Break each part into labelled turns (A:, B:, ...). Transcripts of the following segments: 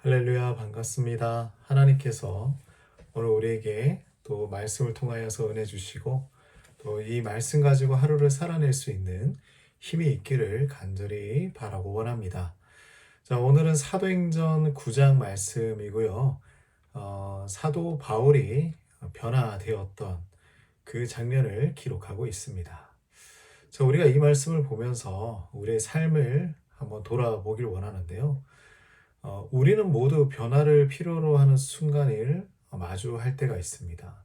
A: 할렐루야, 반갑습니다. 하나님께서 오늘 우리에게 또 말씀을 통하여서 은혜 주시고 또 이 말씀 가지고 하루를 살아낼 수 있는 힘이 있기를 간절히 바라고 원합니다. 자, 오늘은 사도행전 9장 말씀이고요. 사도 바울이 변화되었던 그 장면을 기록하고 있습니다. 자, 우리가 이 말씀을 보면서 우리의 삶을 한번 돌아보길 원하는데요. 우리는 모두 변화를 필요로 하는 순간을 마주할 때가 있습니다.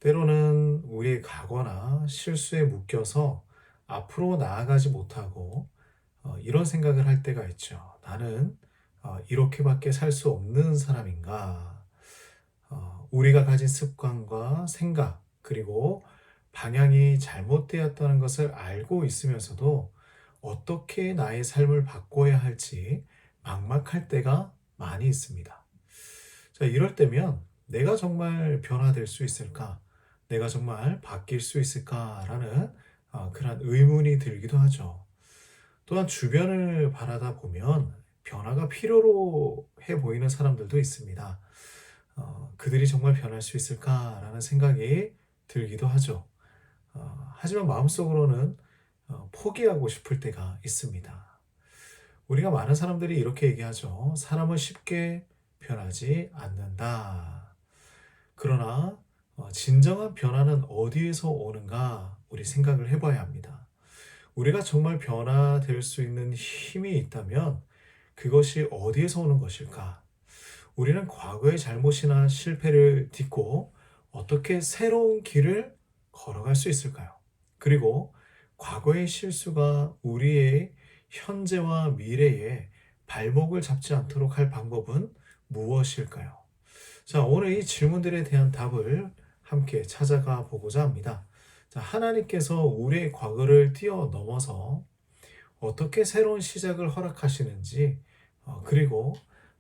A: 때로는 우리의 과거나 실수에 묶여서 앞으로 나아가지 못하고 이런 생각을 할 때가 있죠. 나는 이렇게밖에 살 수 없는 사람인가? 우리가 가진 습관과 생각, 그리고 방향이 잘못되었다는 것을 알고 있으면서도 어떻게 나의 삶을 바꿔야 할지 막막할 때가 많이 있습니다. 자, 이럴 때면 내가 정말 변화될 수 있을까? 내가 정말 바뀔 수 있을까라는 그런 의문이 들기도 하죠. 또한 주변을 바라다 보면 변화가 필요로 해 보이는 사람들도 있습니다. 그들이 정말 변할 수 있을까라는 생각이 들기도 하죠. 하지만 마음속으로는 포기하고 싶을 때가 있습니다. 우리가 많은 사람들이 이렇게 얘기하죠. 사람은 쉽게 변하지 않는다. 그러나 진정한 변화는 어디에서 오는가 우리 생각을 해봐야 합니다. 우리가 정말 변화될 수 있는 힘이 있다면 그것이 어디에서 오는 것일까? 우리는 과거의 잘못이나 실패를 딛고 어떻게 새로운 길을 걸어갈 수 있을까요? 그리고 과거의 실수가 우리의 현재와 미래에 발목을 잡지 않도록 할 방법은 무엇일까요? 자, 오늘 이 질문들에 대한 답을 함께 찾아가 보고자 합니다. 자, 하나님께서 우리의 과거를 뛰어넘어서 어떻게 새로운 시작을 허락하시는지, 그리고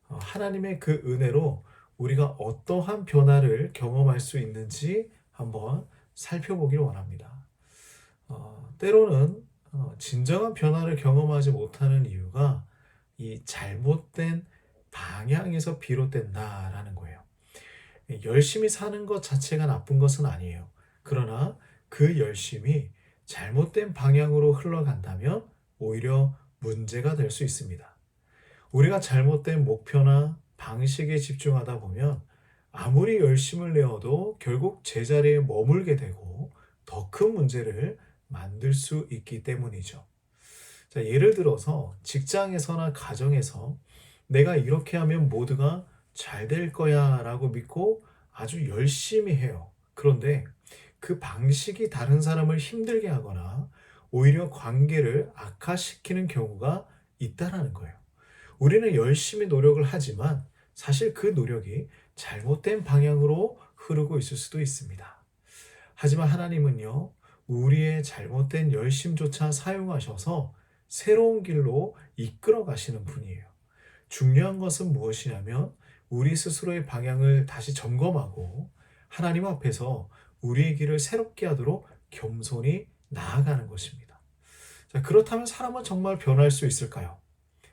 A: 하나님의 그 은혜로 우리가 어떠한 변화를 경험할 수 있는지 한번 살펴보길 원합니다. 때로는 진정한 변화를 경험하지 못하는 이유가 이 잘못된 방향에서 비롯된다라는 거예요. 열심히 사는 것 자체가 나쁜 것은 아니에요. 그러나 그 열심이 잘못된 방향으로 흘러간다면 오히려 문제가 될 수 있습니다. 우리가 잘못된 목표나 방식에 집중하다 보면 아무리 열심을 내어도 결국 제자리에 머물게 되고 더 큰 문제를 만들 수 있기 때문이죠. 자, 예를 들어서 직장에서나 가정에서 내가 이렇게 하면 모두가 잘 될 거야 라고 믿고 아주 열심히 해요. 그런데 그 방식이 다른 사람을 힘들게 하거나 오히려 관계를 악화시키는 경우가 있다라는 거예요. 우리는 열심히 노력을 하지만 사실 그 노력이 잘못된 방향으로 흐르고 있을 수도 있습니다. 하지만 하나님은요, 우리의 잘못된 열심조차 사용하셔서 새로운 길로 이끌어 가시는 분이에요. 중요한 것은 무엇이냐면 우리 스스로의 방향을 다시 점검하고 하나님 앞에서 우리의 길을 새롭게 하도록 겸손히 나아가는 것입니다. 자, 그렇다면 사람은 정말 변할 수 있을까요?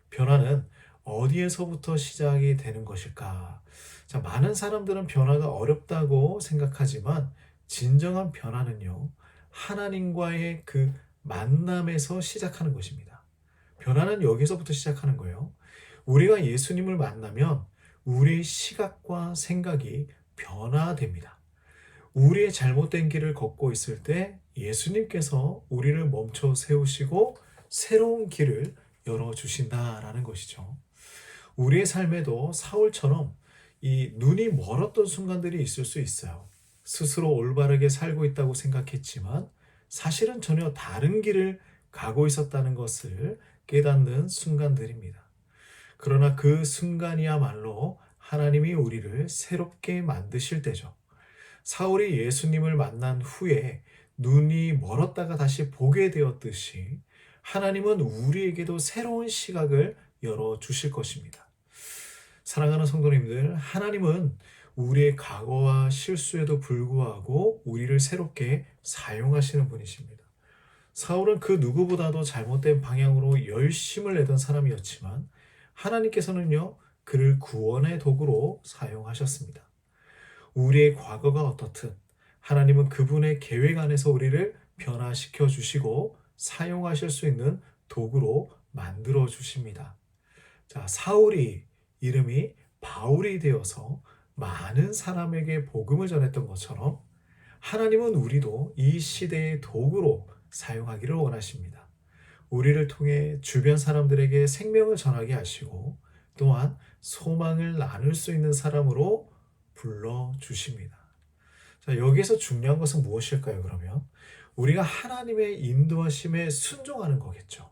A: 변화는 어디에서부터 시작이 되는 것일까? 자, 많은 사람들은 변화가 어렵다고 생각하지만 진정한 변화는요, 하나님과의 그 만남에서 시작하는 것입니다. 변화는 여기서부터 시작하는 거예요. 우리가 예수님을 만나면 우리의 시각과 생각이 변화됩니다. 우리의 잘못된 길을 걷고 있을 때 예수님께서 우리를 멈춰 세우시고 새로운 길을 열어주신다라는 것이죠. 우리의 삶에도 사울처럼 이 눈이 멀었던 순간들이 있을 수 있어요. 스스로 올바르게 살고 있다고 생각했지만 사실은 전혀 다른 길을 가고 있었다는 것을 깨닫는 순간들입니다. 그러나 그 순간이야말로 하나님이 우리를 새롭게 만드실 때죠. 사울이 예수님을 만난 후에 눈이 멀었다가 다시 보게 되었듯이 하나님은 우리에게도 새로운 시각을 열어 주실 것입니다. 사랑하는 성도님들, 하나님은 우리의 과거와 실수에도 불구하고 우리를 새롭게 사용하시는 분이십니다. 사울은 그 누구보다도 잘못된 방향으로 열심을 내던 사람이었지만 하나님께서는요, 그를 구원의 도구로 사용하셨습니다. 우리의 과거가 어떻든 하나님은 그분의 계획 안에서 우리를 변화시켜 주시고 사용하실 수 있는 도구로 만들어 주십니다. 자, 사울이 이름이 바울이 되어서 많은 사람에게 복음을 전했던 것처럼 하나님은 우리도 이 시대의 도구로 사용하기를 원하십니다. 우리를 통해 주변 사람들에게 생명을 전하게 하시고 또한 소망을 나눌 수 있는 사람으로 불러주십니다. 자, 여기에서 중요한 것은 무엇일까요, 그러면? 우리가 하나님의 인도하심에 순종하는 거겠죠.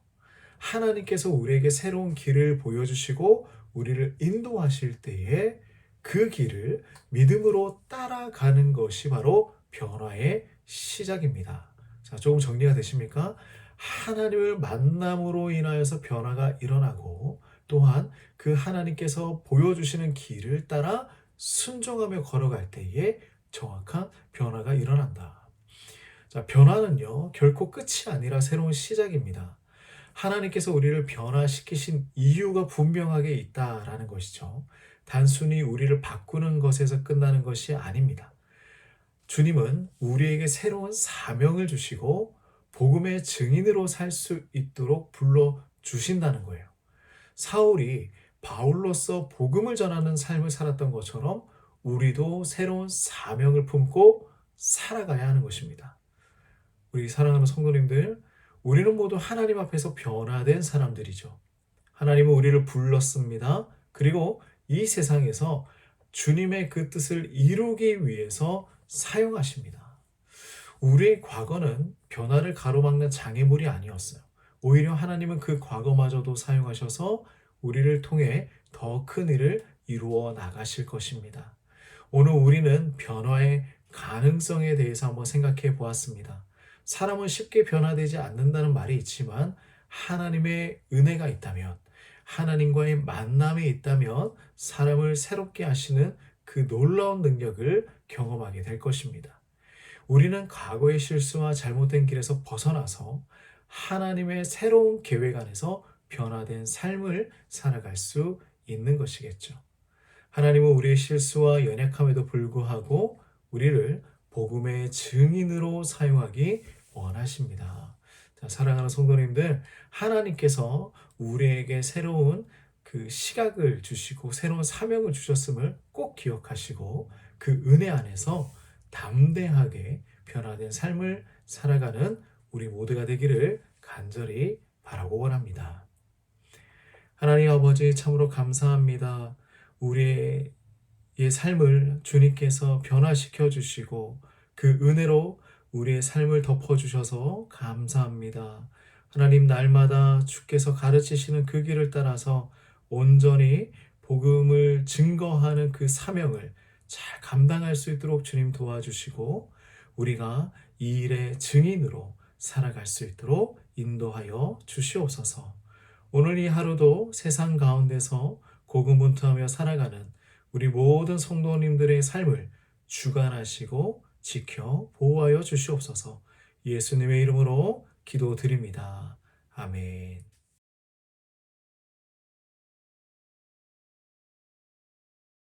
A: 하나님께서 우리에게 새로운 길을 보여주시고 우리를 인도하실 때에 그 길을 믿음으로 따라가는 것이 바로 변화의 시작입니다. 자, 조금 정리가 되십니까? 하나님을 만남으로 인하여서 변화가 일어나고 또한 그 하나님께서 보여주시는 길을 따라 순종하며 걸어갈 때에 정확한 변화가 일어난다. 자, 변화는요, 결코 끝이 아니라 새로운 시작입니다. 하나님께서 우리를 변화시키신 이유가 분명하게 있다라는 것이죠. 단순히 우리를 바꾸는 것에서 끝나는 것이 아닙니다. 주님은 우리에게 새로운 사명을 주시고 복음의 증인으로 살 수 있도록 불러 주신다는 거예요. 사울이 바울로서 복음을 전하는 삶을 살았던 것처럼 우리도 새로운 사명을 품고 살아가야 하는 것입니다. 우리 사랑하는 성도님들, 우리는 모두 하나님 앞에서 변화된 사람들이죠. 하나님은 우리를 불렀습니다. 그리고 이 세상에서 주님의 그 뜻을 이루기 위해서 사용하십니다. 우리의 과거는 변화를 가로막는 장애물이 아니었어요. 오히려 하나님은 그 과거마저도 사용하셔서 우리를 통해 더 큰 일을 이루어 나가실 것입니다. 오늘 우리는 변화의 가능성에 대해서 한번 생각해 보았습니다. 사람은 쉽게 변화되지 않는다는 말이 있지만 하나님의 은혜가 있다면, 하나님과의 만남이 있다면 사람을 새롭게 하시는 그 놀라운 능력을 경험하게 될 것입니다. 우리는 과거의 실수와 잘못된 길에서 벗어나서 하나님의 새로운 계획 안에서 변화된 삶을 살아갈 수 있는 것이겠죠. 하나님은 우리의 실수와 연약함에도 불구하고 우리를 복음의 증인으로 사용하기 원하십니다. 자, 사랑하는 성도님들, 하나님께서 우리에게 새로운 그 시각을 주시고 새로운 사명을 주셨음을 꼭 기억하시고 그 은혜 안에서 담대하게 변화된 삶을 살아가는 우리 모두가 되기를 간절히 바라고 원합니다. 하나님 아버지, 참으로 감사합니다. 우리의 삶을 주님께서 변화시켜 주시고 그 은혜로 우리의 삶을 덮어주셔서 감사합니다. 하나님, 날마다 주께서 가르치시는 그 길을 따라서 온전히 복음을 증거하는 그 사명을 잘 감당할 수 있도록 주님 도와주시고 우리가 이 일의 증인으로 살아갈 수 있도록 인도하여 주시옵소서. 오늘 이 하루도 세상 가운데서 고군분투하며 살아가는 우리 모든 성도님들의 삶을 주관하시고 지켜 보호하여 주시옵소서. 예수님의 이름으로 기도드립니다. 아멘.